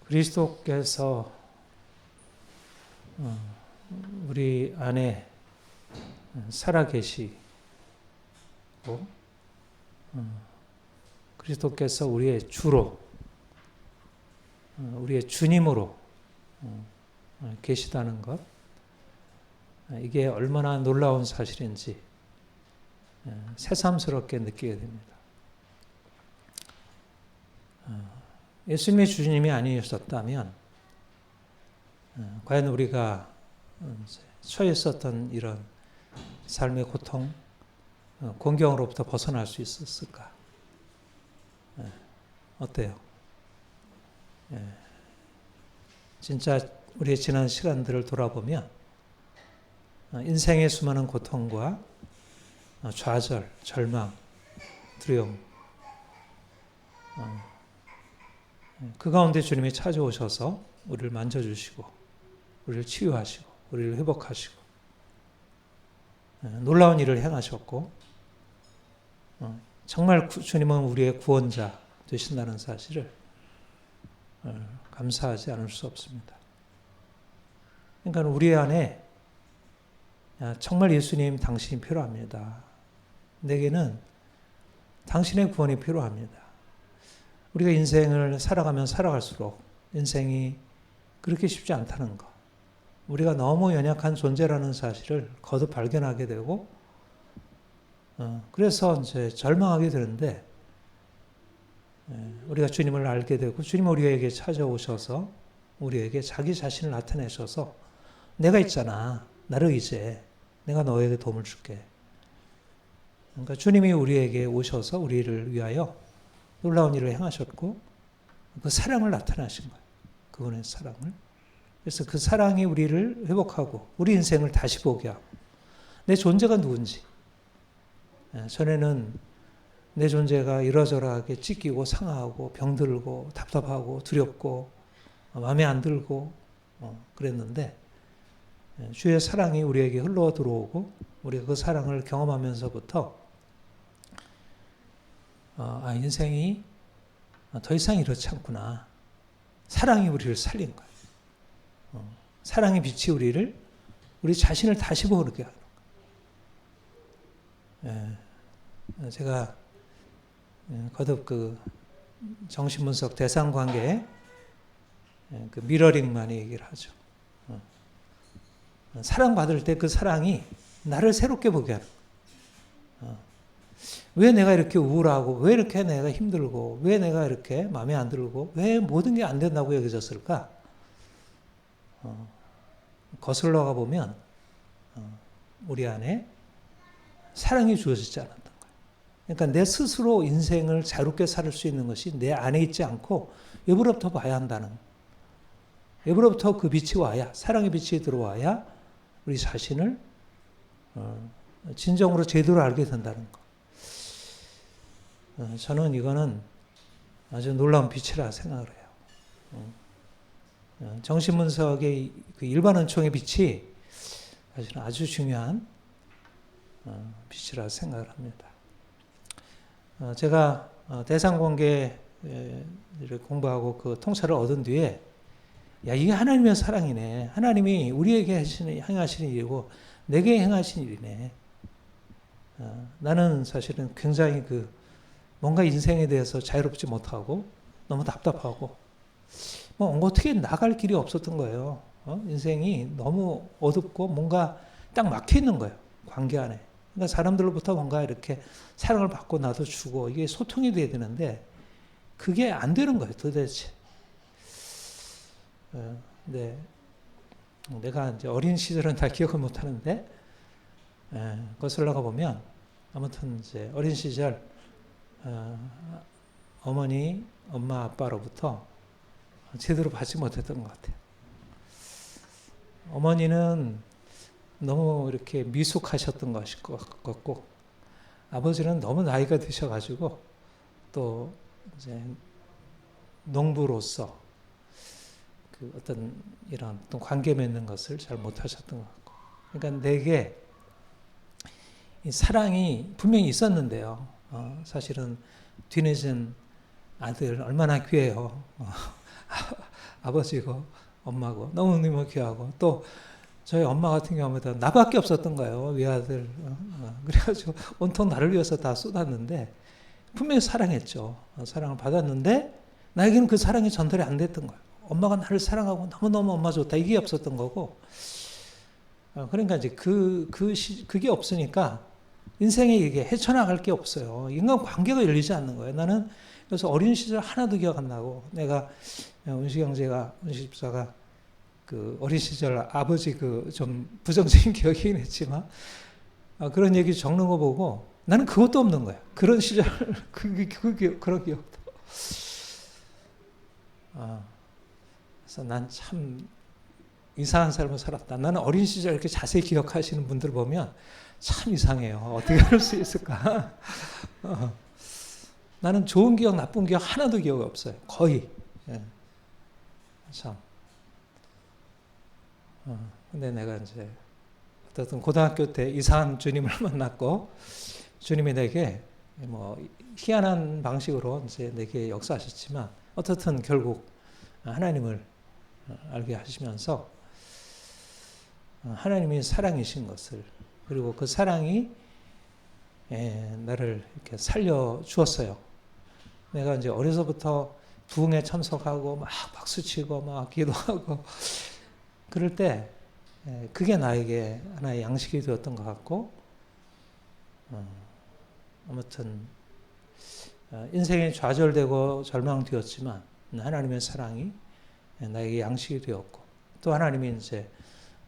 그리스도께서 우리 안에 살아계시고 그리스도께서 우리의 주로 우리의 주님으로 계시다는 것, 이게 얼마나 놀라운 사실인지 새삼스럽게 느끼게 됩니다. 예수님이 주님이 아니셨다면 과연 우리가 처해 있었던 이런 삶의 고통, 곤경으로부터 벗어날 수 있었을까? 어때요? 진짜 우리의 지난 시간들을 돌아보면 인생의 수많은 고통과 좌절, 절망, 두려움, 그 가운데 주님이 찾아오셔서 우리를 만져주시고 우리를 치유하시고 우리를 회복하시고 놀라운 일을 행하셨고 정말 주님은 우리의 구원자 되신다는 사실을 감사하지 않을 수 없습니다. 그러니까 우리 안에 정말 예수님 당신이 필요합니다. 내게는 당신의 구원이 필요합니다. 우리가 인생을 살아가면 살아갈수록 인생이 그렇게 쉽지 않다는 것, 우리가 너무 연약한 존재라는 사실을 거듭 발견하게 되고 그래서 이제 절망하게 되는데 우리가 주님을 알게 되고 주님 우리에게 찾아오셔서 우리에게 자기 자신을 나타내셔서 내가 있잖아, 나를 의지해, 내가 너에게 도움을 줄게. 그러니까 주님이 우리에게 오셔서 우리를 위하여 놀라운 일을 행하셨고 그 사랑을 나타나신 거예요. 그분의 사랑을. 그래서 그 사랑이 우리를 회복하고 우리 인생을 다시 보게 하고 내 존재가 누군지, 전에는 내 존재가 이러저러하게 찢기고 상하고 병들고 답답하고 두렵고 마음에 안 들고 그랬는데 주의 사랑이 우리에게 흘러 들어오고 우리가 그 사랑을 경험하면서부터 인생이 더 이상 이렇지 않구나. 사랑이 우리를 살린 거예요. 사랑의 빛이 우리 자신을 다시 보게 하는 거예요. 제가 거듭 그 정신분석 대상관계에 그 미러링만 얘기를 하죠. 사랑받을 때 그 사랑이 나를 새롭게 보게 하는 거예요. 왜 내가 이렇게 우울하고 왜 이렇게 내가 힘들고 왜 내가 이렇게 마음에 안 들고 왜 모든 게 안 된다고 여겨졌을까? 거슬러 가보면 우리 안에 사랑이 주어지지 않았던 거예요. 그러니까 내 스스로 인생을 자유롭게 살 수 있는 것이 내 안에 있지 않고 외부로부터 봐야 한다는, 외부로부터 그 빛이 와야, 사랑의 빛이 들어와야 우리 자신을 진정으로 제대로 알게 된다는 거. 저는 이거는 아주 놀라운 빛이라 생각을 해요. 정신분석의 그 일반 은총의 빛이 사실은 아주 중요한 빛이라 생각을 합니다. 제가 대상관계를 공부하고 그 통찰을 얻은 뒤에 야, 이게 하나님의 사랑이네. 하나님이 우리에게 행하시는 일이고 내게 행하신 일이네. 나는 사실은 굉장히 뭔가 인생에 대해서 자유롭지 못하고 너무 답답하고 어떻게 나갈 길이 없었던 거예요. 인생이 너무 어둡고 뭔가 딱 막혀 있는 거예요. 관계 안에. 그러니까 사람들로부터 뭔가 이렇게 사랑을 받고 나도 주고 이게 소통이 돼야 되는데 그게 안 되는 거예요. 도대체. 네. 내가 이제 어린 시절은 다 기억을 못 하는데 거슬러가 보면 아무튼 이제 어린 시절 어머니, 엄마, 아빠로부터 제대로 받지 못했던 것 같아요. 어머니는 너무 이렇게 미숙하셨던 것일 것 같고, 아버지는 너무 나이가 드셔가지고 또 이제 농부로서 그 어떤 이런 어떤 관계 맺는 것을 잘 못하셨던 것 같고, 그러니까 내게 이 사랑이 분명히 있었는데요. 사실은 뒤늦은 아들 얼마나 귀해요. 아버지고 엄마고 너무너무 귀하고 또 저희 엄마 같은 경우는 나밖에 없었던 거예요. 외아들. 그래가지고 온통 나를 위해서 다 쏟았는데 분명히 사랑했죠. 사랑을 받았는데 나에게는 그 사랑이 전달이 안 됐던 거예요. 엄마가 나를 사랑하고 너무너무 엄마 좋다 이게 없었던 거고 그러니까 이제 그게 없으니까 인생에 이게 헤쳐나갈 게 없어요. 인간 관계가 열리지 않는 거예요. 나는 그래서 어린 시절 하나도 기억 안 나고 내가 은식 집사가 그 어린 시절 아버지 그 좀 부정적인 기억이긴 했지만 그런 얘기 적는 거 보고 나는 그것도 없는 거야. 그런 시절 그런 기억도. 그래서 난 참 이상한 삶을 살았다. 나는 어린 시절 이렇게 자세히 기억하시는 분들 보면 참 이상해요. 어떻게 그럴 수 있을까? 나는 좋은 기억, 나쁜 기억 하나도 기억이 없어요. 거의. 예. 참. 근데 내가 이제 어떤 고등학교 때 이상한 주님을 만났고 주님이 내게 뭐 희한한 방식으로 이제 내게 역사하셨지만 어떻든 결국 하나님을 알게 하시면서 하나님이 사랑이신 것을 그리고 그 사랑이 나를 이렇게 살려 주었어요. 내가 이제 어려서부터 부흥에 참석하고 막 박수치고 막 기도하고 그럴 때 그게 나에게 하나의 양식이 되었던 것 같고 아무튼 인생이 좌절되고 절망되었지만 하나님의 사랑이 나에게 양식이 되었고 또 하나님이 이제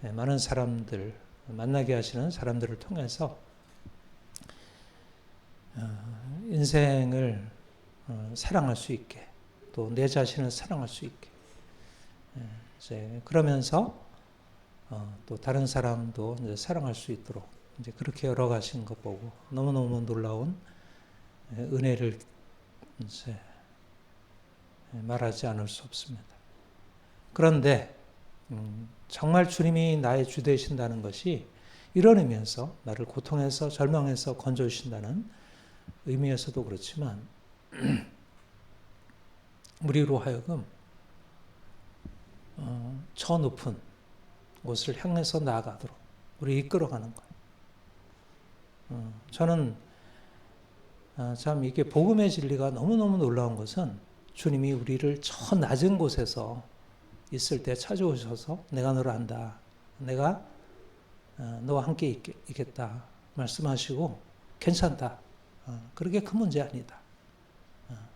많은 사람들 만나게 하시는 사람들을 통해서 인생을 사랑할 수 있게 또 내 자신을 사랑할 수 있게 이제 그러면서 또 다른 사람도 이제 사랑할 수 있도록 이제 그렇게 열어가신 것 보고 너무너무 놀라운 은혜를 이제 말하지 않을 수 없습니다. 그런데 정말 주님이 나의 주 되신다는 것이 이런 의미에서 나를 고통에서 절망에서 건져주신다는 의미에서도 그렇지만 우리로 하여금 저 높은 곳을 향해서 나아가도록 우리 이끌어가는 거예요. 저는 참 이게 복음의 진리가 너무너무 놀라운 것은 주님이 우리를 저 낮은 곳에서 있을 때 찾아오셔서 내가 너를 안다. 내가 너와 함께 있겠다. 말씀하시고 괜찮다. 그렇게 큰 문제 아니다.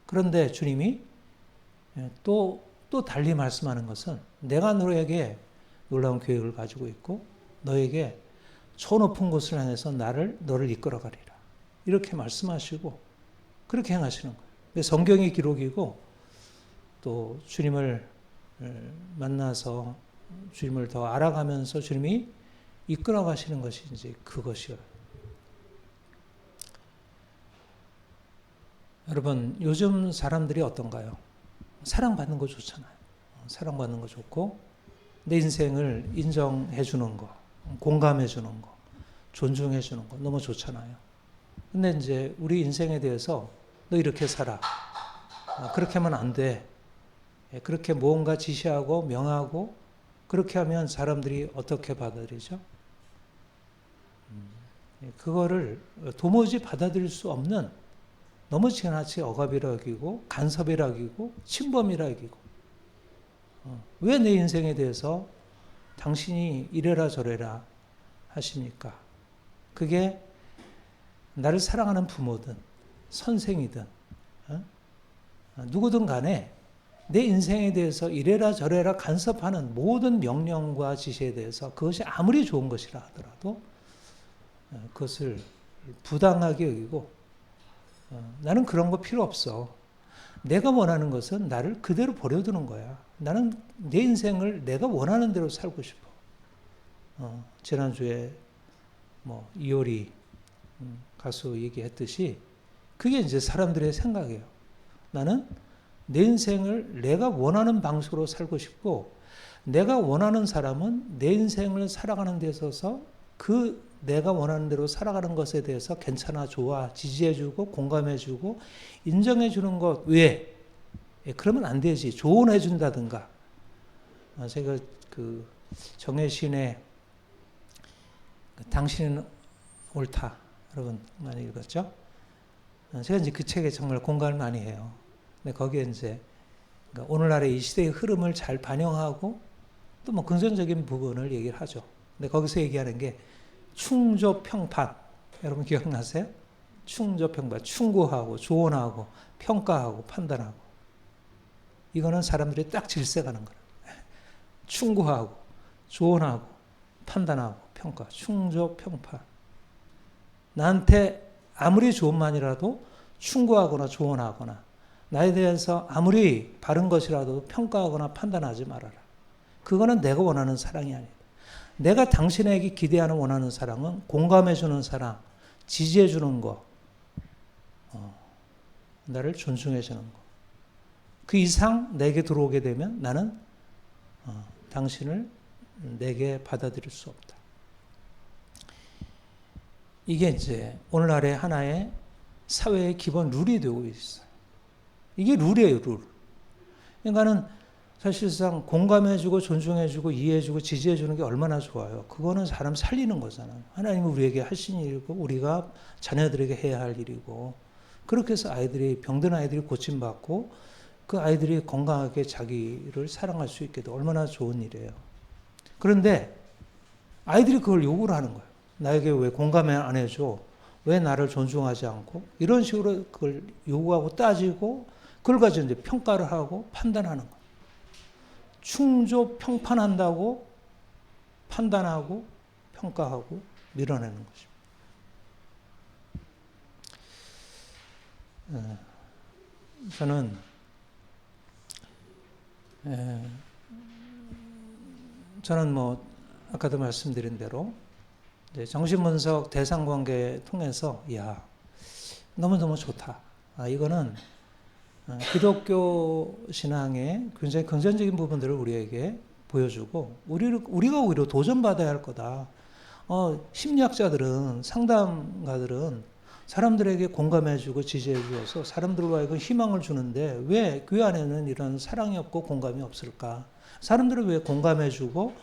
그런데 주님이 또 달리 말씀하는 것은 내가 너에게 놀라운 계획을 가지고 있고 너에게 저 높은 곳을 향해서 너를 이끌어 가리라. 이렇게 말씀하시고 그렇게 행하시는 거예요. 성경의 기록이고 또 주님을 만나서 주님을 더 알아가면서 주님이 이끌어 가시는 것이 이제 그것이요. 여러분, 요즘 사람들이 어떤가요? 사랑받는 거 좋잖아요. 사랑받는 거 좋고 내 인생을 인정해 주는 거, 공감해 주는 거, 존중해 주는 거 너무 좋잖아요. 근데 이제 우리 인생에 대해서 너 이렇게 살아. 그렇게 하면 안 돼. 그렇게 무언가 지시하고 명하고 그렇게 하면 사람들이 어떻게 받아들이죠? 그거를 도무지 받아들일 수 없는 너무 지나치 억압이라 여기고 간섭이라 여기고 침범이라 여기고 왜 내 인생에 대해서 당신이 이래라 저래라 하십니까? 그게 나를 사랑하는 부모든 선생이든 누구든 간에 내 인생에 대해서 이래라 저래라 간섭하는 모든 명령과 지시에 대해서 그것이 아무리 좋은 것이라 하더라도 그것을 부당하게 여기고 나는 그런 거 필요 없어. 내가 원하는 것은 나를 그대로 버려두는 거야. 나는 내 인생을 내가 원하는 대로 살고 싶어. 지난주에 뭐 이효리 가수 얘기했듯이 그게 이제 사람들의 생각이에요. 나는 내 인생을 내가 원하는 방식으로 살고 싶고 내가 원하는 사람은 내 인생을 살아가는 데 있어서 그 내가 원하는 대로 살아가는 것에 대해서 괜찮아, 좋아, 지지해주고 공감해주고 인정해주는 것 왜? 그러면 안 되지. 조언해 준다든가. 제가 그 정혜신의 당신은 옳다. 여러분 많이 읽었죠? 제가 이제 그 책에 정말 공감을 많이 해요. 근데 거기에 이제 그러니까 오늘날의 이 시대의 흐름을 잘 반영하고 또 뭐 긍정적인 부분을 얘기를 하죠. 근데 거기서 얘기하는 게 충조평판. 여러분 기억나세요? 충조평판. 충고하고 조언하고 평가하고 판단하고. 이거는 사람들이 딱 질색하는 거예요. 충고하고 조언하고 판단하고 평가. 충조평판. 나한테 아무리 좋은 말이라도 충고하거나 조언하거나 나에 대해서 아무리 바른 것이라도 평가하거나 판단하지 말아라. 그거는 내가 원하는 사랑이 아니다. 내가 당신에게 기대하는 원하는 사랑은 공감해주는 사랑, 지지해주는 거, 나를 존중해주는 거. 그 이상 내게 들어오게 되면 나는 당신을 내게 받아들일 수 없다. 이게 이제 오늘날의 하나의 사회의 기본 룰이 되고 있어요. 이게 룰이에요, 룰. 그러니까는 사실상 공감해주고 존중해주고 이해해주고 지지해주는 게 얼마나 좋아요. 그거는 사람 살리는 거잖아요. 하나님은 우리에게 하신 일이고 우리가 자녀들에게 해야 할 일이고 그렇게 해서 아이들이 병든 아이들이 고침받고 그 아이들이 건강하게 자기를 사랑할 수 있게 돼 얼마나 좋은 일이에요. 그런데 아이들이 그걸 요구를 하는 거예요. 나에게 왜 공감을 안 해줘? 왜 나를 존중하지 않고? 이런 식으로 그걸 요구하고 따지고 그걸 가지고 이제 평가를 하고 판단하는 거예요. 충조 평판한다고 판단하고 평가하고 밀어내는 것입니다. 저는 뭐 아까도 말씀드린 대로 이제 정신분석 대상관계 통해서 너무너무 좋다. 이거는 기독교 신앙의 굉장히 긍정적인 부분들을 우리에게 보여주고 우리가 오히려 도전받아야 할 거다. 심리학자들은 상담가들은 사람들에게 공감해주고 지지해주어서 사람들과 하여금 희망을 주는데 왜 교회 안에는 이런 사랑이 없고 공감이 없을까? 사람들은 왜 공감해주고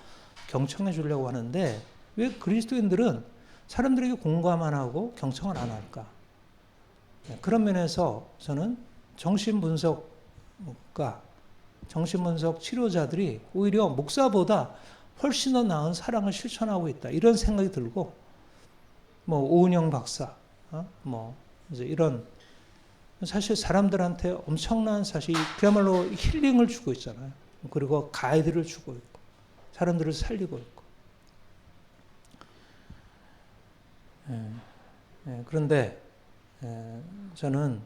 경청해 주려고 하는데 왜 그리스도인들은 사람들에게 공감 안 하고 경청을 안 할까? 그런 면에서 저는 정신분석가, 정신분석 치료자들이 오히려 목사보다 훨씬 더 나은 사랑을 실천하고 있다. 이런 생각이 들고, 뭐 오은영 박사, 이제 이런 사실 사람들한테 엄청난 사실 그야말로 힐링을 주고 있잖아요. 그리고 가이드를 주고 있고, 사람들을 살리고 있고. 그런데 저는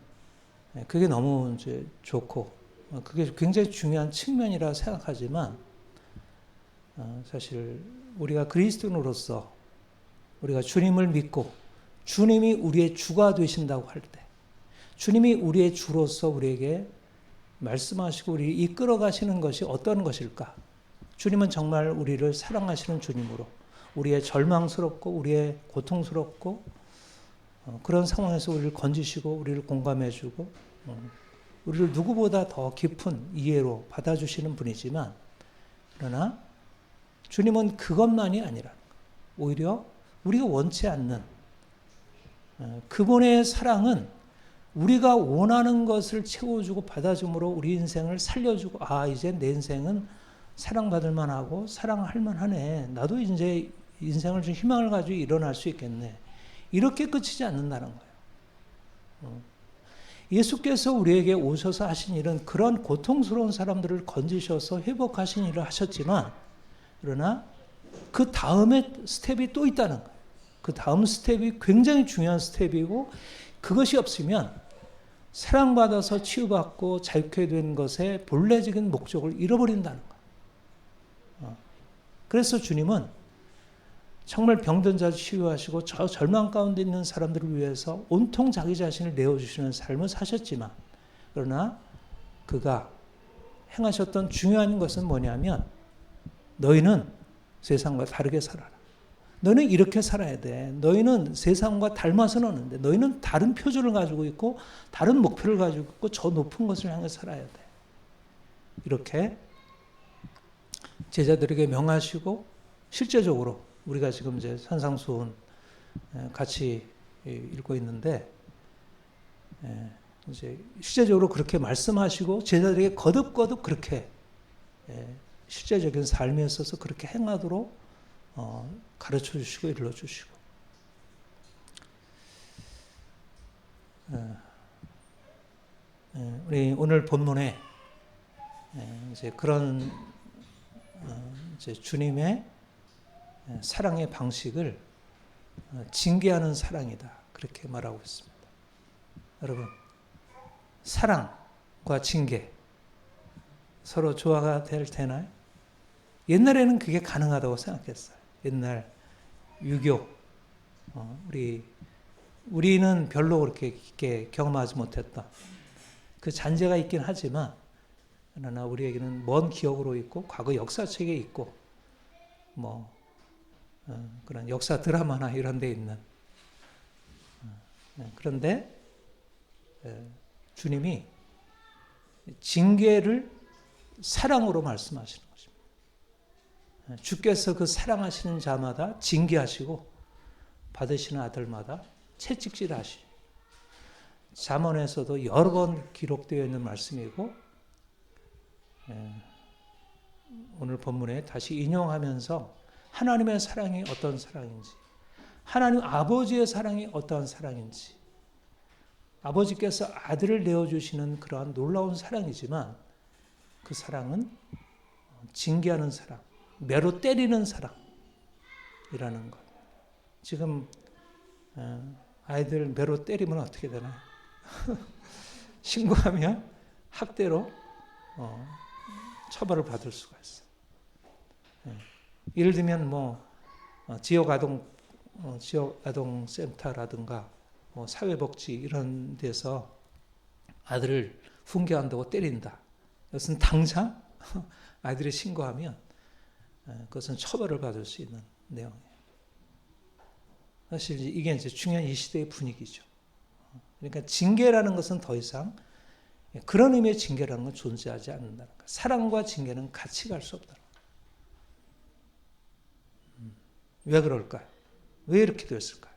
그게 너무 이제 좋고 그게 굉장히 중요한 측면이라 생각하지만 사실 우리가 그리스도인으로서 우리가 주님을 믿고 주님이 우리의 주가 되신다고 할 때 주님이 우리의 주로서 우리에게 말씀하시고 우리를 이끌어 가시는 것이 어떤 것일까? 주님은 정말 우리를 사랑하시는 주님으로 우리의 절망스럽고 우리의 고통스럽고 그런 상황에서 우리를 건지시고 우리를 공감해주고 우리를 누구보다 더 깊은 이해로 받아주시는 분이지만 그러나 주님은 그것만이 아니라 오히려 우리가 원치 않는 그분의 사랑은 우리가 원하는 것을 채워주고 받아줌으로 우리 인생을 살려주고 이제 내 인생은 사랑받을 만하고 사랑할 만하네. 나도 이제 인생을 좀 희망을 가지고 일어날 수 있겠네. 이렇게 끝이지 않는다는 거예요. 예수께서 우리에게 오셔서 하신 일은 그런 고통스러운 사람들을 건지셔서 회복하신 일을 하셨지만 그러나 그 다음에 스텝이 또 있다는 거예요. 그 다음 스텝이 굉장히 중요한 스텝이고 그것이 없으면 사랑받아서 치유받고 자유케 된 것의 본래적인 목적을 잃어버린다는 거예요. 그래서 주님은 정말 병든 자 치유하시고 저 절망 가운데 있는 사람들을 위해서 온통 자기 자신을 내어주시는 삶을 사셨지만 그러나 그가 행하셨던 중요한 것은 뭐냐면 너희는 세상과 다르게 살아라. 너희는 이렇게 살아야 돼. 너희는 세상과 닮아서는 안 돼. 너희는 다른 표준을 가지고 있고 다른 목표를 가지고 있고 저 높은 것을 향해 살아야 돼. 이렇게 제자들에게 명하시고 실제적으로 우리가 지금 이제 산상수훈 같이 읽고 있는데 이제 실제적으로 그렇게 말씀하시고 제자들에게 거듭거듭 그렇게 실제적인 삶에 있어서 그렇게 행하도록 가르쳐 주시고 일러 주시고 우리 오늘 본문에 이제 그런 이제 주님의 사랑의 방식을 징계하는 사랑이다 그렇게 말하고 있습니다. 여러분 사랑과 징계 서로 조화가 되나요? 옛날에는 그게 가능하다고 생각했어요. 옛날 유교 우리는 별로 그렇게 깊게 경험하지 못했던 그 잔재가 있긴 하지만 그러나 우리에게는 먼 기억으로 있고 과거 역사책에 있고 그런 역사 드라마나 이런 데 있는 그런데 주님이 징계를 사랑으로 말씀하시는 것입니다. 주께서 그 사랑하시는 자마다 징계하시고 받으시는 아들마다 채찍질하시고 잠언에서도 여러 번 기록되어 있는 말씀이고 오늘 본문에 다시 인용하면서 하나님의 사랑이 어떤 사랑인지 하나님 아버지의 사랑이 어떠한 사랑인지 아버지께서 아들을 내어주시는 그러한 놀라운 사랑이지만 그 사랑은 징계하는 사랑, 매로 때리는 사랑이라는 것. 지금 아이들 매로 때리면 어떻게 되나요? 신고하면 학대로 처벌을 받을 수가 있어요. 예를 들면 지역 아동 센터라든가 사회복지 이런 데서 아들을 훈계한다고 때린다. 이것은 당장 아이들이 신고하면 그것은 처벌을 받을 수 있는 내용이에요. 사실 이게 이제 중요한 이 시대의 분위기죠. 그러니까 징계라는 것은 더 이상 그런 의미의 징계라는 건 존재하지 않는다는 거예요. 사랑과 징계는 같이 갈 수 없다는 거예요. 왜 그럴까요? 왜 이렇게 됐을까요?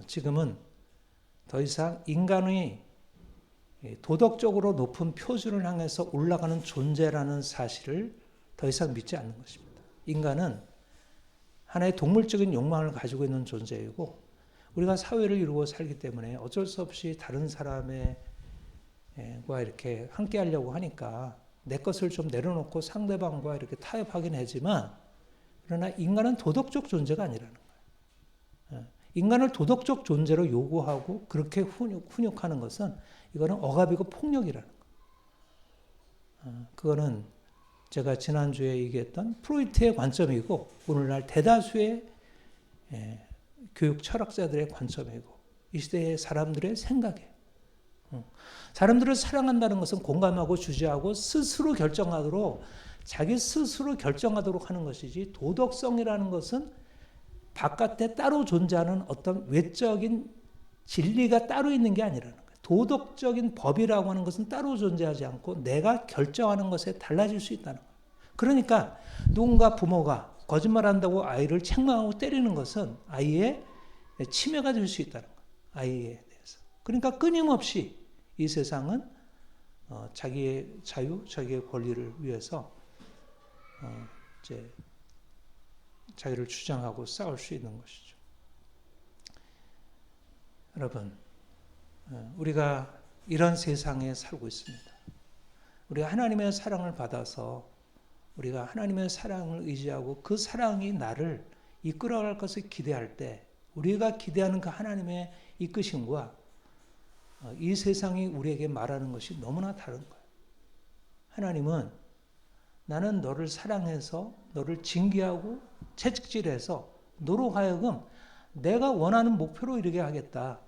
지금은 더 이상 인간의 도덕적으로 높은 표준을 향해서 올라가는 존재라는 사실을 더 이상 믿지 않는 것입니다. 인간은 하나의 동물적인 욕망을 가지고 있는 존재이고 우리가 사회를 이루고 살기 때문에 어쩔 수 없이 다른 사람과 이렇게 함께 하려고 하니까 내 것을 좀 내려놓고 상대방과 이렇게 타협하긴 하지만 그러나 인간은 도덕적 존재가 아니라는 거예요. 인간을 도덕적 존재로 요구하고 그렇게 훈육하는 것은 이거는 억압이고 폭력이라는 거예요. 그거는 제가 지난주에 얘기했던 프로이트의 관점이고 오늘날 대다수의 교육 철학자들의 관점이고 이 시대의 사람들의 생각이에요. 사람들을 사랑한다는 것은 공감하고 주지하고 스스로 결정하도록 자기 스스로 결정하도록 하는 것이지 도덕성이라는 것은 바깥에 따로 존재하는 어떤 외적인 진리가 따로 있는 게 아니라는 거예요. 도덕적인 법이라고 하는 것은 따로 존재하지 않고 내가 결정하는 것에 달라질 수 있다는 거예요. 그러니까 누군가 부모가 거짓말한다고 아이를 책망하고 때리는 것은 아이의 침해가 될 수 있다는 거예요. 아이에 대해서. 그러니까 끊임없이 이 세상은 자기의 자유, 자기의 권리를 위해서 이제 자기를 주장하고 싸울 수 있는 것이죠. 여러분, 우리가 이런 세상에 살고 있습니다. 우리가 하나님의 사랑을 받아서 우리가 하나님의 사랑을 의지하고 그 사랑이 나를 이끌어갈 것을 기대할 때 우리가 기대하는 그 하나님의 이끄심과 이 세상이 우리에게 말하는 것이 너무나 다른 거예요. 하나님은 나는 너를 사랑해서 너를 징계하고 채찍질해서 너로 하여금 내가 원하는 목표로 이르게 하겠다.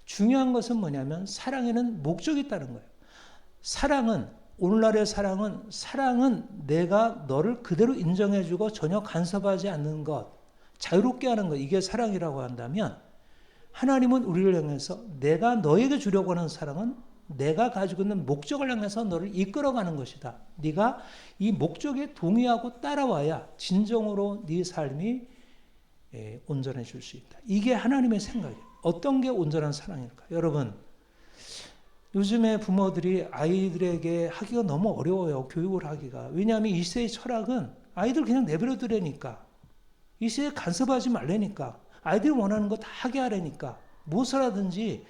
중요한 것은 뭐냐면 사랑에는 목적이 있다는 거예요. 오늘날의 사랑은 내가 너를 그대로 인정해주고 전혀 간섭하지 않는 것, 자유롭게 하는 것, 이게 사랑이라고 한다면 하나님은 우리를 향해서 내가 너에게 주려고 하는 사랑은 내가 가지고 있는 목적을 향해서 너를 이끌어가는 것이다. 네가 이 목적에 동의하고 따라와야 진정으로 네 삶이 온전해질 수 있다. 이게 하나님의 생각이에요. 어떤 게 온전한 사랑일까? 여러분, 요즘에 부모들이 아이들에게 하기가 너무 어려워요. 교육을 하기가. 왜냐하면 이 시대의 철학은 아이들 그냥 내버려 두라니까. 이 시대에 간섭하지 말라니까. 아이들이 원하는 거 다 하게 하라니까. 무엇을 하든지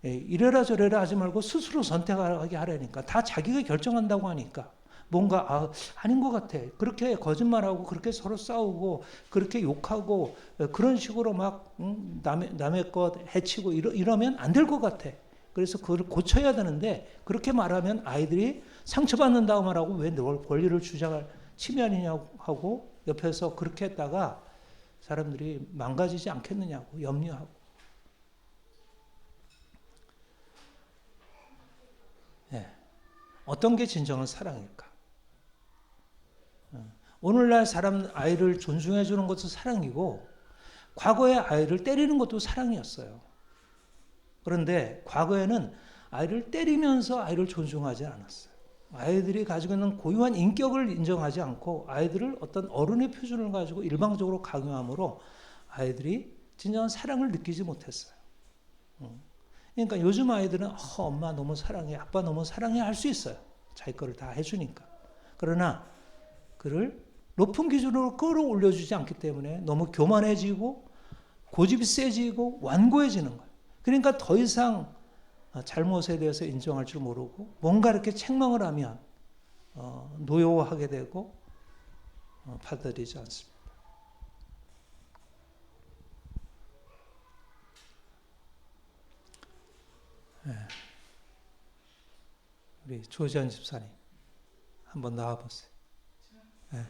이래라 저래라 하지 말고 스스로 선택하게 하라니까. 다 자기가 결정한다고 하니까. 뭔가 아닌 것 같아. 그렇게 거짓말하고 그렇게 서로 싸우고 그렇게 욕하고 그런 식으로 막 남의 것 해치고 이러면 안 될 것 같아. 그래서 그걸 고쳐야 되는데 그렇게 말하면 아이들이 상처받는다고 말하고 왜 널 권리를 주장할 치면이냐고 하고 옆에서 그렇게 했다가 사람들이 망가지지 않겠느냐고 염려하고. 네. 어떤 게 진정한 사랑일까? 오늘날 아이를 존중해 주는 것도 사랑이고 과거의 아이를 때리는 것도 사랑이었어요. 그런데 과거에는 아이를 때리면서 아이를 존중하지 않았어요. 아이들이 가지고 있는 고유한 인격을 인정하지 않고 아이들을 어떤 어른의 표준을 가지고 일방적으로 강요함으로 아이들이 진정한 사랑을 느끼지 못했어요. 그러니까 요즘 아이들은 엄마 너무 사랑해, 아빠 너무 사랑해 할 수 있어요. 자기 거를 다 해주니까. 그러나 그를 높은 기준으로 끌어올려주지 않기 때문에 너무 교만해지고 고집이 세지고 완고해지는 거예요. 그러니까 더 이상 잘못에 대해서 인정할 줄 모르고 뭔가 이렇게 책망을 하면 노여워하게 되고 받아들이지 않습니다. 네. 우리 조지현 집사님 한번 나와보세요. 네.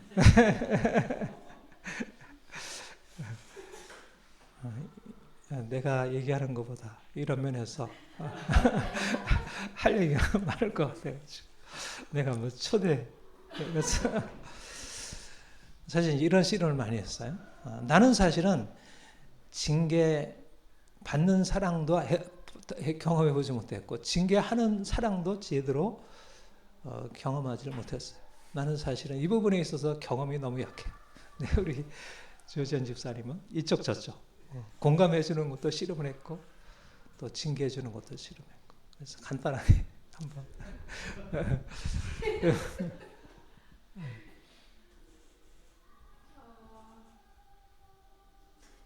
내가 얘기하는 것보다 이런 면에서 할 얘기가 많을 것 같아요. 내가 뭐 그래서 사실 이런 씨름을 많이 했어요. 나는 사실은 징계 받는 사랑도 경험해보지 못했고 징계하는 사랑도 제대로 경험하지를 못했어요. 나는 사실은 이 부분에 있어서 경험이 너무 약해. 네, 우리 조지현 집사님은 이쪽 저쪽 공감해 주는 것도 씨름을 했고 또 징계해 주는 것도 씨름했고 그래서 간단하게 한번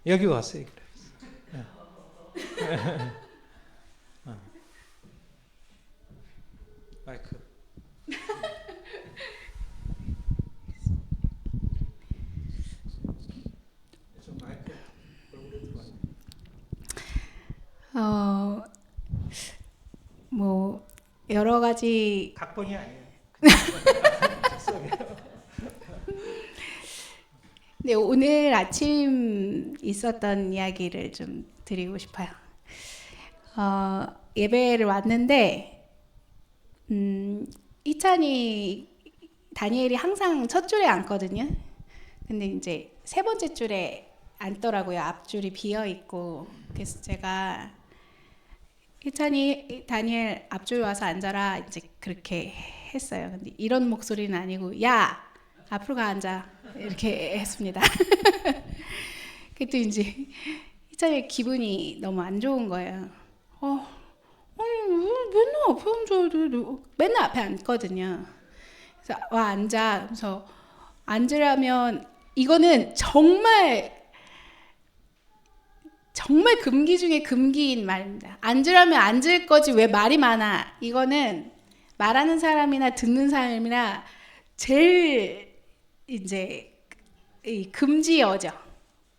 여기 와서 얘기를 했어요. 마이크. 뭐 여러 가지 각본이 아니에요. 네, 오늘 아침 있었던 이야기를 좀 드리고 싶어요. 예배를 왔는데 희찬이 다니엘이 항상 첫 줄에 앉거든요. 근데 이제 세 번째 줄에 앉더라고요. 앞줄이 비어 있고. 그래서 제가 희찬이 다니엘 앞줄 와서 앉아라 이제 그렇게 했어요. 근데 이런 목소리는 아니고 야 앞으로 가 앉아 이렇게 했습니다. 그때 이제 희찬이 기분이 너무 안 좋은 거예요. 아니 맨날 앞에 앉아야 돼. 맨날 앞에 앉거든요. 그래서 와 앉아. 그래서 앉으려면 이거는 정말 금기 중에 금기인 말입니다. 앉으려면 앉을 거지 왜 말이 많아. 이거는 말하는 사람이나 듣는 사람이나 제일 이제 금지어죠.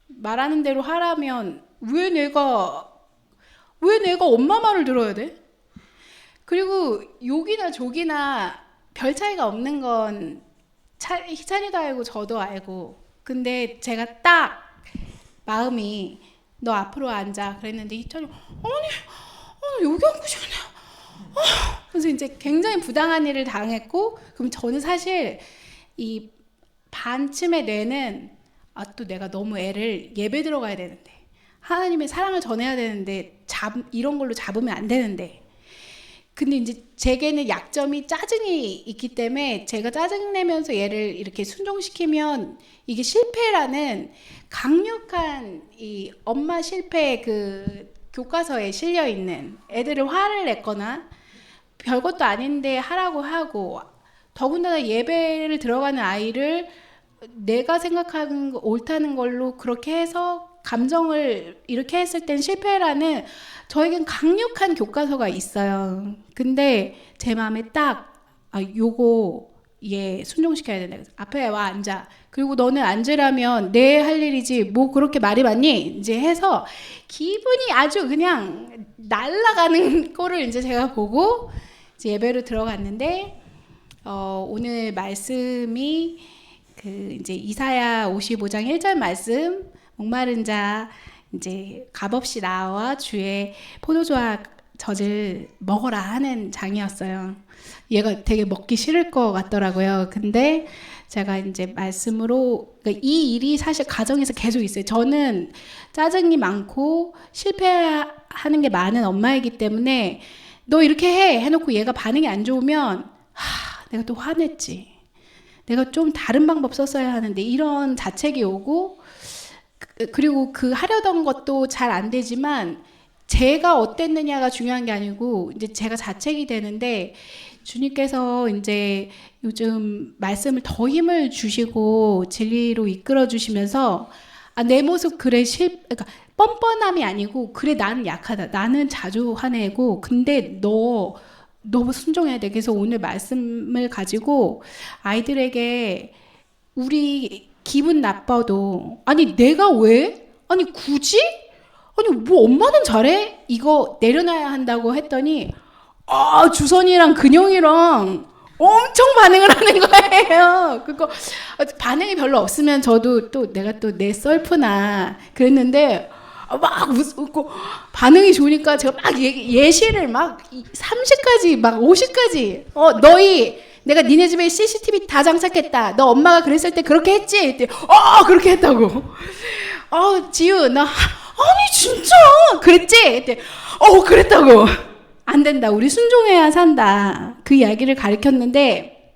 말하는 대로 하라면 왜 내가 엄마 말을 들어야 돼? 그리고 욕이나 족이나 별 차이가 없는 건 희찬이도 알고 저도 알고. 근데 제가 딱 마음이 너 앞으로 앉아 그랬는데 희찬이 아니 여기 앉고 싶네. 그래서 이제 굉장히 부당한 일을 당했고 그럼 저는 사실 이 반쯤의 뇌는 또 내가 너무 애를 예배 들어가야 되는데 하나님의 사랑을 전해야 되는데 이런 걸로 잡으면 안 되는데 근데 이제 제게는 약점이 짜증이 있기 때문에 제가 짜증내면서 얘를 이렇게 순종시키면 이게 실패라는 강력한 이 엄마 실패 그 교과서에 실려 있는 애들을 화를 냈거나 별것도 아닌데 하라고 하고 더군다나 예배를 들어가는 아이를 내가 생각하는 거 옳다는 걸로 그렇게 해서 감정을 이렇게 했을 땐 실패라는 저에겐 강력한 교과서가 있어요. 근데 제 마음에 딱 요거 얘 순종시켜야 된다. 그래서 앞에 와 앉아. 그리고 너는 앉으라면 내 할 일이지 뭐 그렇게 말이 많니? 이제 해서 기분이 아주 그냥 날아가는 꼴을 이제 제가 보고 이제 예배로 들어갔는데 오늘 말씀이 그 이제 이사야 55장 1절 말씀 목마른 자 이제 값없이 나와 주의 포도주와 젖을 먹어라 하는 장이었어요. 얘가 되게 먹기 싫을 것 같더라고요. 근데 제가 이제 말씀으로 그러니까 이 일이 사실 가정에서 계속 있어요. 저는 짜증이 많고 실패하는 게 많은 엄마이기 때문에 너 이렇게 해놓고 얘가 반응이 안 좋으면 내가 또 화냈지. 내가 좀 다른 방법 썼어야 하는데 이런 자책이 오고 그리고 그 하려던 것도 잘 안 되지만 제가 어땠느냐가 중요한 게 아니고 이제 제가 자책이 되는데 주님께서 이제 요즘 말씀을 더 힘을 주시고 진리로 이끌어 주시면서 내 모습 그래 그러니까 뻔뻔함이 아니고 그래 나는 약하다. 나는 자주 화내고 근데 너 순종해야 돼. 그래서 오늘 말씀을 가지고 아이들에게 우리 기분 나빠도 아니 내가 왜? 아니 굳이? 아니 뭐 엄마는 잘해? 이거 내려놔야 한다고 했더니 주선이랑 근영이랑 엄청 반응을 하는 거예요. 그거 반응이 별로 없으면 저도 또 내가 또 내 썰프나 그랬는데 막 웃고 반응이 좋으니까 제가 막 예시를 막 30까지 막 50까지 너희 내가 니네 집에 CCTV 다 장착했다. 너 엄마가 그랬을 때 그렇게 했지? 했더니 그렇게 했다고. 지우 나 아니 진짜 그랬지? 했더니 그랬다고. 안 된다. 우리 순종해야 산다. 그 이야기를 가르쳤는데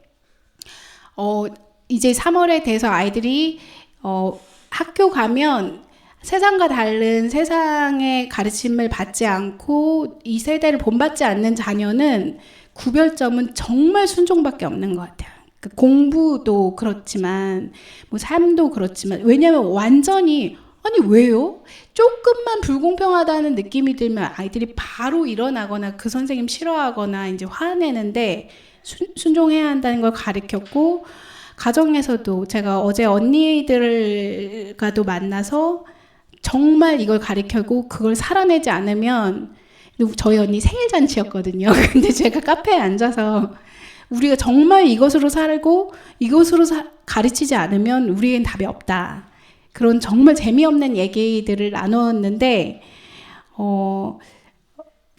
이제 3월에 돼서 아이들이 학교 가면 세상과 다른 세상의 가르침을 받지 않고 이 세대를 본받지 않는 자녀는 구별점은 정말 순종밖에 없는 것 같아요. 공부도 그렇지만 뭐 삶도 그렇지만 왜냐하면 완전히 아니 왜요? 조금만 불공평하다는 느낌이 들면 아이들이 바로 일어나거나 그 선생님 싫어하거나 이제 화내는데 순종해야 한다는 걸 가르쳤고 가정에서도 제가 어제 언니들과도 만나서 정말 이걸 가르치고 그걸 살아내지 않으면 저희 언니 생일 잔치였거든요. 근데 제가 카페에 앉아서 우리가 정말 이것으로 살고 이것으로 가르치지 않으면 우리엔 답이 없다. 그런 정말 재미없는 얘기들을 나눴는데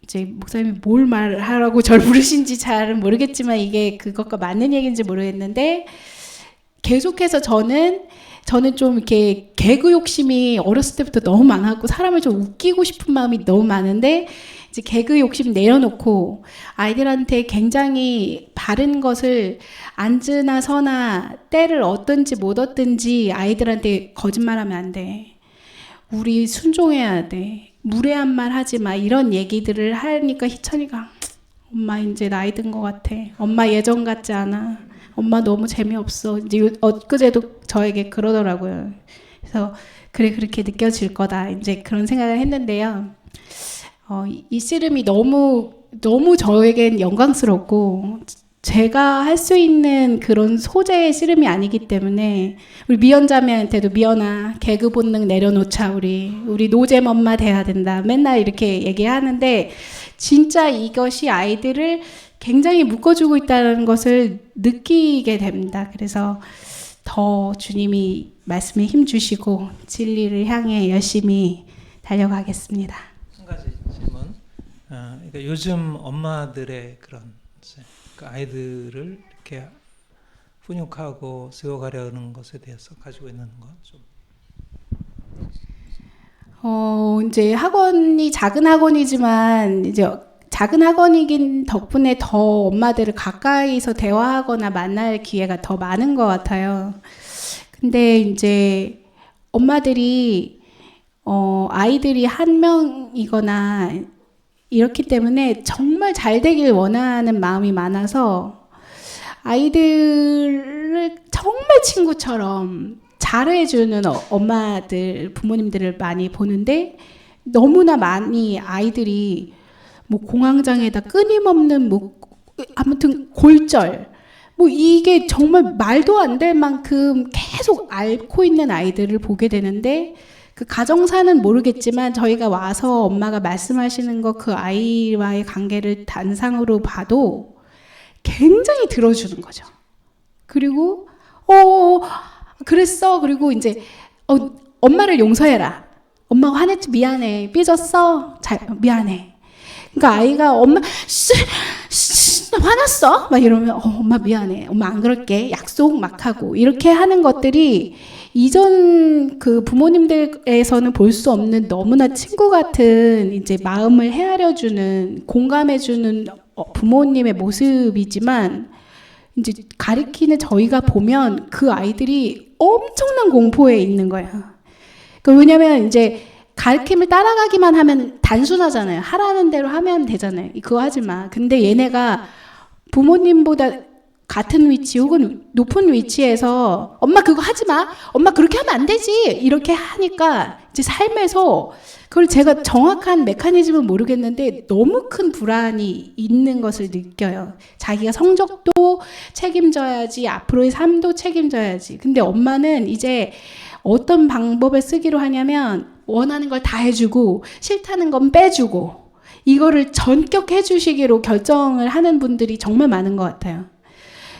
이제 목사님이 뭘 말하라고 절 부르신지 잘은 모르겠지만 이게 그것과 맞는 얘기인지 모르겠는데 계속해서 저는 좀 이렇게 개그 욕심이 어렸을 때부터 너무 많았고 사람을 좀 웃기고 싶은 마음이 너무 많은데 이제 개그 욕심 내려놓고 아이들한테 굉장히 바른 것을 앉으나 서나 때를 얻든지 못 얻든지 아이들한테 거짓말하면 안 돼. 우리 순종해야 돼. 무례한 말 하지 마. 이런 얘기들을 하니까 희천이가 엄마 이제 나이 든 것 같아. 엄마 예전 같지 않아. 엄마 너무 재미없어. 이제 엊그제도 저에게 그러더라고요. 그래서 그래 그렇게 느껴질 거다. 이제 그런 생각을 했는데요. 이 씨름이 너무 저에겐 영광스럽고 제가 할 수 있는 그런 소재의 씨름이 아니기 때문에 우리 미연자매한테도 미연아 개그 본능 내려놓자 우리 노잼 엄마 돼야 된다 맨날 이렇게 얘기하는데 진짜 이것이 아이들을 굉장히 묶어주고 있다는 것을 느끼게 됩니다. 그래서 더 주님이 말씀에 힘 주시고 진리를 향해 열심히 달려가겠습니다. 한 가지 질문. 그러니까 요즘 엄마들의 그런 그 아이들을 이렇게 훈육하고 세워가려는 것에 대해서 가지고 있는 것 좀. 이제 학원이 작은 학원이지만 이제 작은 학원이긴 덕분에 더 엄마들을 가까이서 대화하거나 만날 기회가 더 많은 것 같아요. 근데 이제 엄마들이 아이들이 한 명이거나 이렇기 때문에 정말 잘 되길 원하는 마음이 많아서 아이들을 정말 친구처럼 잘해주는 엄마들, 부모님들을 많이 보는데 너무나 많이 아이들이 뭐 공황장애다 끊임없는 뭐 아무튼 골절 뭐 이게 정말 말도 안 될 만큼 계속 앓고 있는 아이들을 보게 되는데 그 가정사는 모르겠지만 저희가 와서 엄마가 말씀하시는 거 그 아이와의 관계를 단상으로 봐도 굉장히 들어주는 거죠. 그리고 그랬어. 그리고 이제 엄마를 용서해라. 엄마가 화냈지 미안해. 삐졌어. 미안해. 그러니까 아이가 엄마 화났어? 막 이러면 엄마 미안해. 엄마 안 그럴게. 약속 막 하고 이렇게 하는 것들이 이전 그 부모님들에서는 볼 수 없는 너무나 친구 같은 이제 마음을 헤아려주는 공감해주는 부모님의 모습이지만 이제 가르치는 저희가 보면 그 아이들이 엄청난 공포에 있는 거야. 왜냐면 이제 가르침을 따라가기만 하면 단순하잖아요. 하라는 대로 하면 되잖아요. 그거 하지 마. 근데 얘네가 부모님보다 같은 위치 혹은 높은 위치에서 엄마 그거 하지 마. 엄마 그렇게 하면 안 되지. 이렇게 하니까 이제 삶에서 그걸 제가 정확한 메커니즘은 모르겠는데 너무 큰 불안이 있는 것을 느껴요. 자기가 성적도 책임져야지. 앞으로의 삶도 책임져야지. 근데 엄마는 이제 어떤 방법을 쓰기로 하냐면 원하는 걸 다 해주고 싫다는 건 빼주고 이거를 전격 해주시기로 결정을 하는 분들이 정말 많은 것 같아요.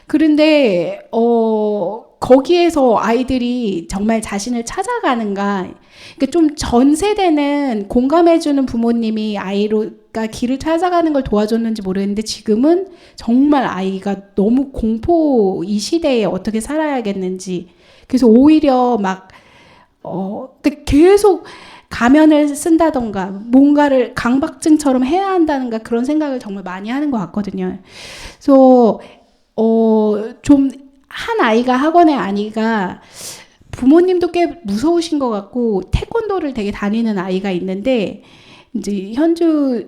그런데 거기에서 아이들이 정말 자신을 찾아가는가. 그러니까 좀 전 세대는 공감해주는 부모님이 아이가 길을 찾아가는 걸 도와줬는지 모르겠는데 지금은 정말 아이가 너무 공포 이 시대에 어떻게 살아야겠는지. 그래서 오히려 막 계속 가면을 쓴다던가 뭔가를 강박증처럼 해야 한다는가 그런 생각을 정말 많이 하는 것 같거든요. 그래서 좀 한 아이가 학원의 아이가 부모님도 꽤 무서우신 것 같고 태권도를 되게 다니는 아이가 있는데 이제 현주와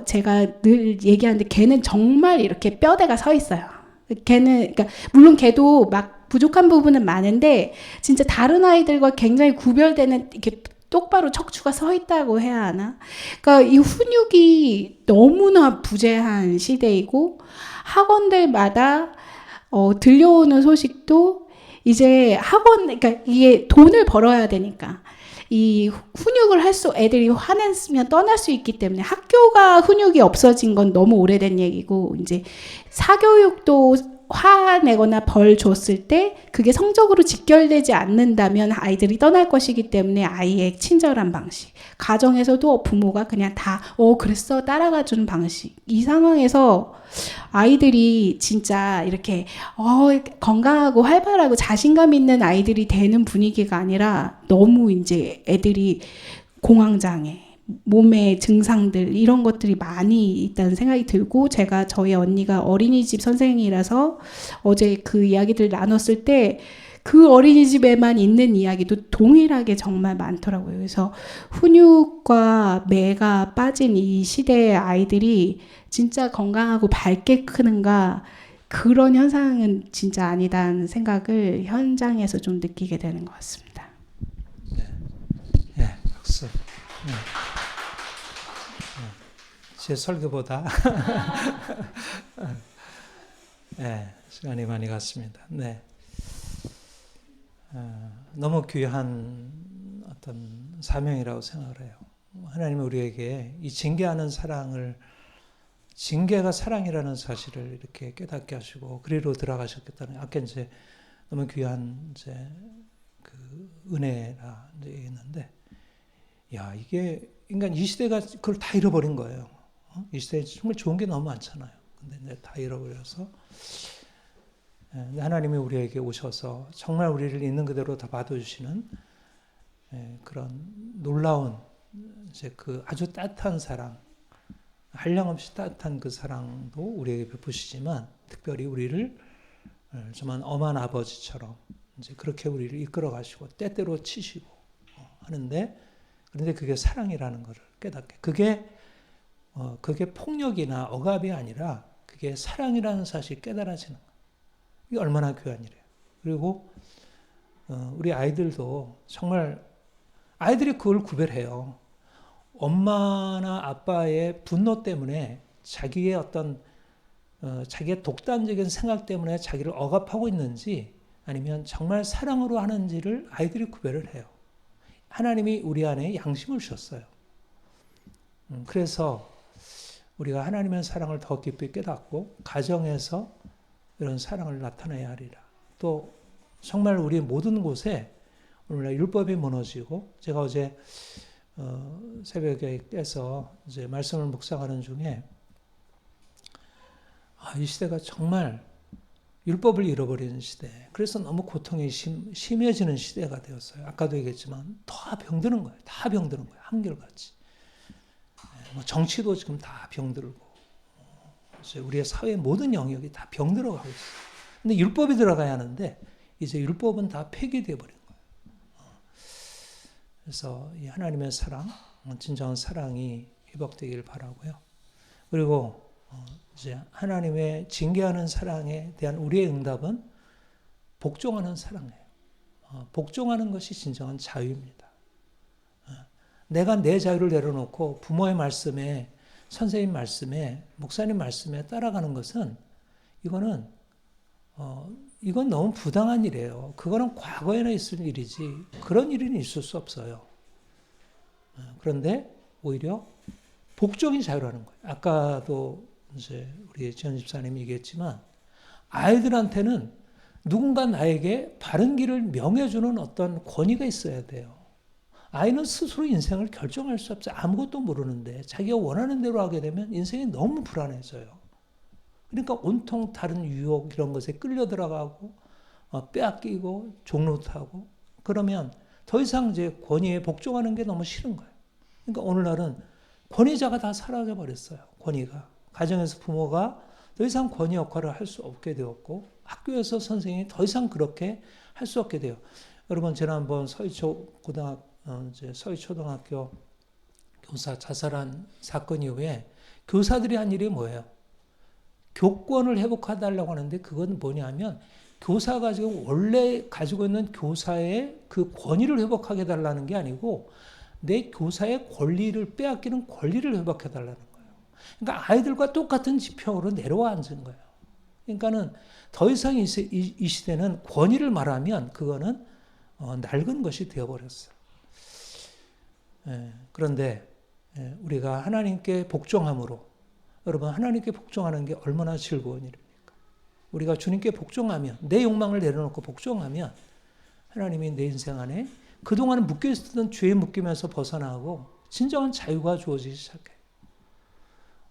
제가 늘 얘기하는데 걔는 정말 이렇게 뼈대가 서 있어요. 걔는 그러니까 물론 걔도 막 부족한 부분은 많은데 진짜 다른 아이들과 굉장히 구별되는 이렇게 똑바로 척추가 서 있다고 해야 하나? 그러니까 이 훈육이 너무나 부재한 시대이고 학원들마다 들려오는 소식도 이제 그러니까 이게 돈을 벌어야 되니까 이 훈육을 애들이 화냈으면 떠날 수 있기 때문에 학교가 훈육이 없어진 건 너무 오래된 얘기고 이제 사교육도 화내거나 벌 줬을 때 그게 성적으로 직결되지 않는다면 아이들이 떠날 것이기 때문에 아이의 친절한 방식 가정에서도 부모가 그냥 다 그랬어 따라가 주는 방식 이 상황에서 아이들이 진짜 이렇게 건강하고 활발하고 자신감 있는 아이들이 되는 분위기가 아니라 너무 이제 애들이 공황장애 몸의 증상들 이런 것들이 많이 있다는 생각이 들고 제가 저희 언니가 어린이집 선생이라서 어제 그 이야기들 나눴을 때 그 어린이집에만 있는 이야기도 동일하게 정말 많더라고요. 그래서 훈육과 매가 빠진 이 시대의 아이들이 진짜 건강하고 밝게 크는가 그런 현상은 진짜 아니다는 생각을 현장에서 좀 느끼게 되는 것 같습니다. 네, 박수. 네. 제 설교보다 네, 시간이 많이 갔습니다. 네. 너무 귀한 어떤 사명이라고 생각을 해요. 하나님은 우리에게 이 징계하는 징계가 사랑이라는 사실을 이렇게 깨닫게 하시고 그리로 들어가셨겠다는 아까 이제 너무 귀한 이제 그 은혜라 이제 있는데 이게 인간 이 시대가 그걸 다 잃어버린 거예요. 이 시대에 정말 좋은 게 너무 많잖아요. 근데 이제 다 잃어버려서 하나님이 우리에게 오셔서 정말 우리를 있는 그대로 다 받아주시는 그런 놀라운 이제 그 아주 따뜻한 사랑, 한량없이 따뜻한 그 사랑도 우리에게 베푸시지만 특별히 우리를 정말 엄한 아버지처럼 이제 그렇게 우리를 이끌어 가시고 때때로 치시고 하는데, 그런데 그게 사랑이라는 것을 깨닫게, 그게 폭력이나 억압이 아니라 그게 사랑이라는 사실이 깨달아지는 거예요. 이게 얼마나 귀한 일이에요. 그리고 우리 아이들도 정말 아이들이 그걸 구별해요. 엄마나 아빠의 분노 때문에 자기의 자기의 독단적인 생각 때문에 자기를 억압하고 있는지 아니면 정말 사랑으로 하는지를 아이들이 구별을 해요. 하나님이 우리 안에 양심을 주셨어요. 그래서 우리가 하나님의 사랑을 더 깊이 깨닫고 가정에서 이런 사랑을 나타내야 하리라. 또 정말 우리 모든 곳에 오늘날 율법이 무너지고, 제가 어제 새벽에 깨서 이제 말씀을 묵상하는 중에 이 시대가 정말 율법을 잃어버리는 시대, 그래서 너무 고통이 심해지는 시대가 되었어요. 아까도 얘기했지만 다 병드는 거예요. 다 병드는 거예요. 한결같이. 정치도 지금 다 병들고 우리의 사회의 모든 영역이 다 병들어가고 있어요. 근데 율법이 들어가야 하는데 이제 율법은 다 폐기되어 버린 거예요. 그래서 이 하나님의 사랑, 진정한 사랑이 회복되길 바라고요. 그리고 이제 하나님의 징계하는 사랑에 대한 우리의 응답은 복종하는 사랑이에요. 복종하는 것이 진정한 자유입니다. 내가 내 자유를 내려놓고 부모의 말씀에, 선생님 말씀에, 목사님 말씀에 따라가는 것은 이건 너무 부당한 일이에요. 그거는 과거에나 있을 일이지 그런 일은 있을 수 없어요. 그런데 오히려 복종이 자유라는 거예요. 아까도 이제 우리 지현 집사님이 얘기했지만 아이들한테는 누군가 나에게 바른 길을 명해주는 어떤 권위가 있어야 돼요. 아이는 스스로 인생을 결정할 수 없죠. 아무것도 모르는데 자기가 원하는 대로 하게 되면 인생이 너무 불안해져요. 그러니까 온통 다른 유혹 이런 것에 끌려 들어가고 빼앗기고 종노트하고, 그러면 더 이상 이제 권위에 복종하는 게 너무 싫은 거예요. 그러니까 오늘날은 권위자가 다 사라져 버렸어요. 권위가. 가정에서 부모가 더 이상 권위 역할을 할 수 없게 되었고, 학교에서 선생님이 더 이상 그렇게 할 수 없게 돼요. 여러분, 지난번 서희초등학교 교사 자살한 사건 이후에 교사들이 한 일이 뭐예요? 교권을 회복해달라고 하는데, 그건 뭐냐면 교사가 지금 원래 가지고 있는 교사의 그 권위를 회복하게 해달라는 게 아니고 내 교사의 권리를 빼앗기는 권리를 회복해달라는 거예요. 그러니까 아이들과 똑같은 지평으로 내려와 앉은 거예요. 그러니까는 더 이상 이 시대는 권위를 말하면 그거는 낡은 것이 되어버렸어요. 그런데 우리가 하나님께 복종함으로, 여러분, 하나님께 복종하는 게 얼마나 즐거운 일입니까? 우리가 주님께 복종하면, 내 욕망을 내려놓고 복종하면 하나님이 내 인생 안에 그동안 묶여있었던 죄에 묶이면서 벗어나고 진정한 자유가 주어지기 시작해요.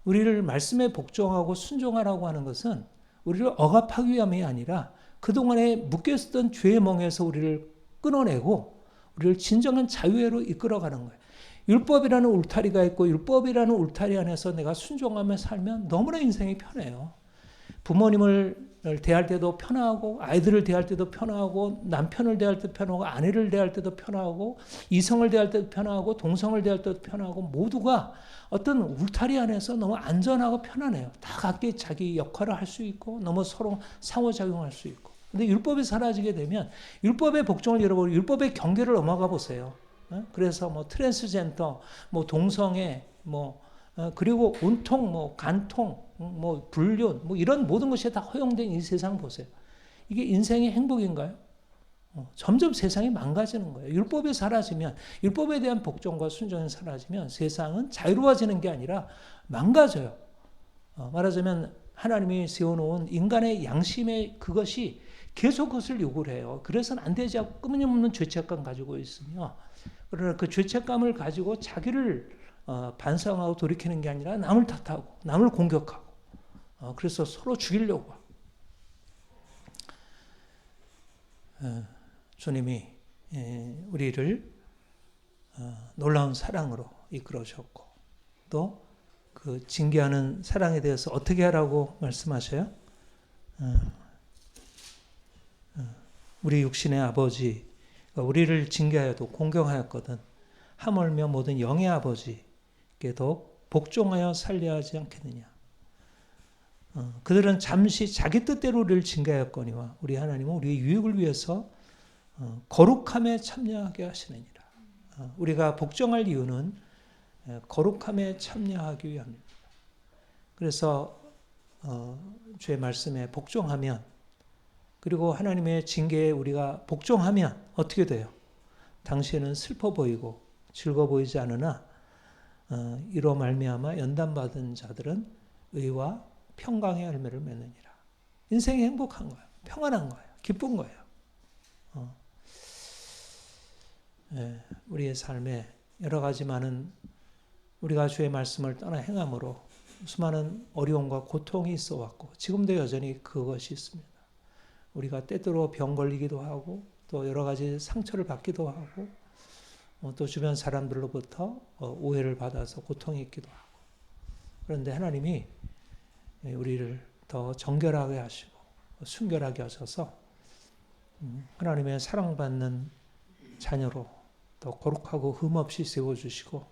우리를 말씀에 복종하고 순종하라고 하는 것은 우리를 억압하기 위함이 아니라 그동안에 묶여있었던 죄의 멍에서 우리를 끊어내고 우리를 진정한 자유로 이끌어가는 거예요. 율법이라는 울타리가 있고 율법이라는 울타리 안에서 내가 순종하며 살면 너무나 인생이 편해요. 부모님을 대할 때도 편하고, 아이들을 대할 때도 편하고, 남편을 대할 때도 편하고, 아내를 대할 때도 편하고, 이성을 대할 때도 편하고, 동성을 대할 때도 편하고, 모두가 어떤 울타리 안에서 너무 안전하고 편안해요. 다 각기 자기 역할을 할 수 있고 너무 서로 상호작용할 수 있고. 근데 율법이 사라지게 되면 율법의 복종을 잃어버리고 율법의 경계를 넘어가 보세요. 그래서 뭐 트랜스젠더, 뭐 동성애, 그리고 온통 간통, 불륜, 이런 모든 것이 다 허용된 이 세상 보세요. 이게 인생의 행복인가요? 점점 세상이 망가지는 거예요. 율법이 사라지면, 율법에 대한 복종과 순종이 사라지면 세상은 자유로워지는 게 아니라 망가져요. 말하자면 하나님이 세워놓은 인간의 양심의 그것이 계속 그것을 요구를 해요. 그래서는 안 되지 하고 끊임없는 죄책감 가지고 있으며, 그러나 그 죄책감을 가지고 자기를 반성하고 돌이키는 게 아니라 남을 탓하고 남을 공격하고 그래서 서로 죽이려고 하고. 주님이 우리를 놀라운 사랑으로 이끌어 주셨고 또 그 징계하는 사랑에 대해서 어떻게 하라고 말씀하셔요? 우리 육신의 아버지, 우리를 징계하여도 공경하였거든. 하물며 모든 영의 아버지께도 복종하여 살려 하지 않겠느냐. 그들은 잠시 자기 뜻대로 우리를 징계하였거니와 우리 하나님은 우리의 유익을 위해서 거룩함에 참여하게 하시느니라. 우리가 복종할 이유는 거룩함에 참여하기 위함입니다. 그래서 주의 말씀에 복종하면, 그리고 하나님의 징계에 우리가 복종하면 어떻게 돼요? 당시에는 슬퍼 보이고 즐거워 보이지 않으나 이로 말미암아 연단받은 자들은 의와 평강의 열매를 맺느니라. 인생이 행복한 거예요. 평안한 거예요. 기쁜 거예요. 우리의 삶에 여러 가지 많은, 우리가 주의 말씀을 떠나 행함으로 수많은 어려움과 고통이 있어 왔고 지금도 여전히 그것이 있습니다. 우리가 때때로 병 걸리기도 하고 또 여러 가지 상처를 받기도 하고 또 주변 사람들로부터 오해를 받아서 고통이 있기도 하고, 그런데 하나님이 우리를 더 정결하게 하시고 순결하게 하셔서 하나님의 사랑받는 자녀로 더 거룩하고 흠없이 세워주시고,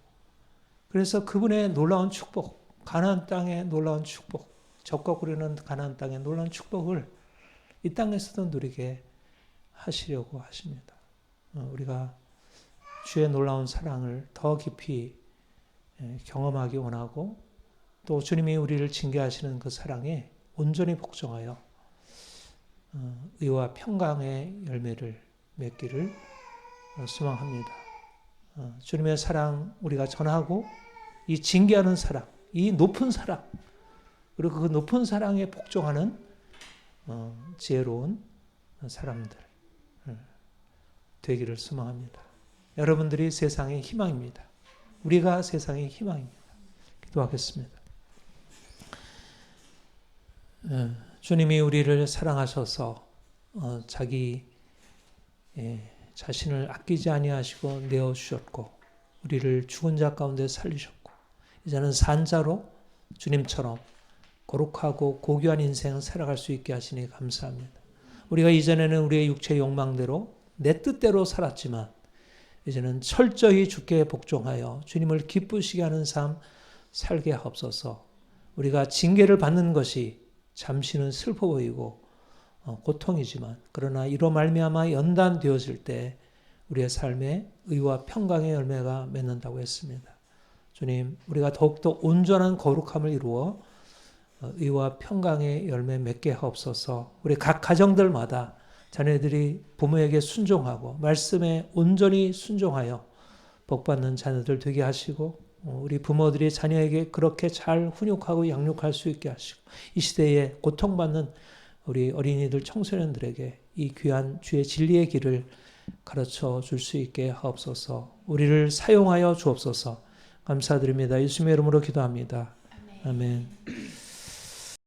그래서 그분의 놀라운 축복, 가나안 땅의 놀라운 축복, 적과 구르는 가나안 땅의 놀라운 축복을 이 땅에서도 누리게 하시려고 하십니다. 우리가 주의 놀라운 사랑을 더 깊이 경험하기 원하고, 또 주님이 우리를 징계하시는 그 사랑에 온전히 복종하여 의와 평강의 열매를 맺기를 소망합니다. 주님의 사랑 우리가 전하고, 이 징계하는 사랑, 이 높은 사랑, 그리고 그 높은 사랑에 복종하는 지혜로운 사람들 되기를 소망합니다. 여러분들이 세상의 희망입니다. 우리가 세상의 희망입니다. 기도하겠습니다. 주님이 우리를 사랑하셔서 자기 자신을 아끼지 아니하시고 내어주셨고, 우리를 죽은 자 가운데 살리셨고, 이제는 산 자로 주님처럼 거룩하고 고귀한 인생을 살아갈 수 있게 하시니 감사합니다. 우리가 이전에는 우리의 육체의 욕망대로 내 뜻대로 살았지만 이제는 철저히 주께 복종하여 주님을 기쁘시게 하는 삶 살게 하옵소서. 우리가 징계를 받는 것이 잠시는 슬퍼 보이고 고통이지만, 그러나 이로 말미암아 연단되어질 때 우리의 삶에 의와 평강의 열매가 맺는다고 했습니다. 주님, 우리가 더욱더 온전한 거룩함을 이루어 의와 평강의 열매 맺게 하옵소서. 우리 각 가정들마다 자녀들이 부모에게 순종하고 말씀에 온전히 순종하여 복받는 자녀들 되게 하시고, 우리 부모들이 자녀에게 그렇게 잘 훈육하고 양육할 수 있게 하시고, 이 시대에 고통받는 우리 어린이들, 청소년들에게 이 귀한 주의 진리의 길을 가르쳐 줄 수 있게 하옵소서. 우리를 사용하여 주옵소서. 감사드립니다. 예수님의 이름으로 기도합니다. 아멘.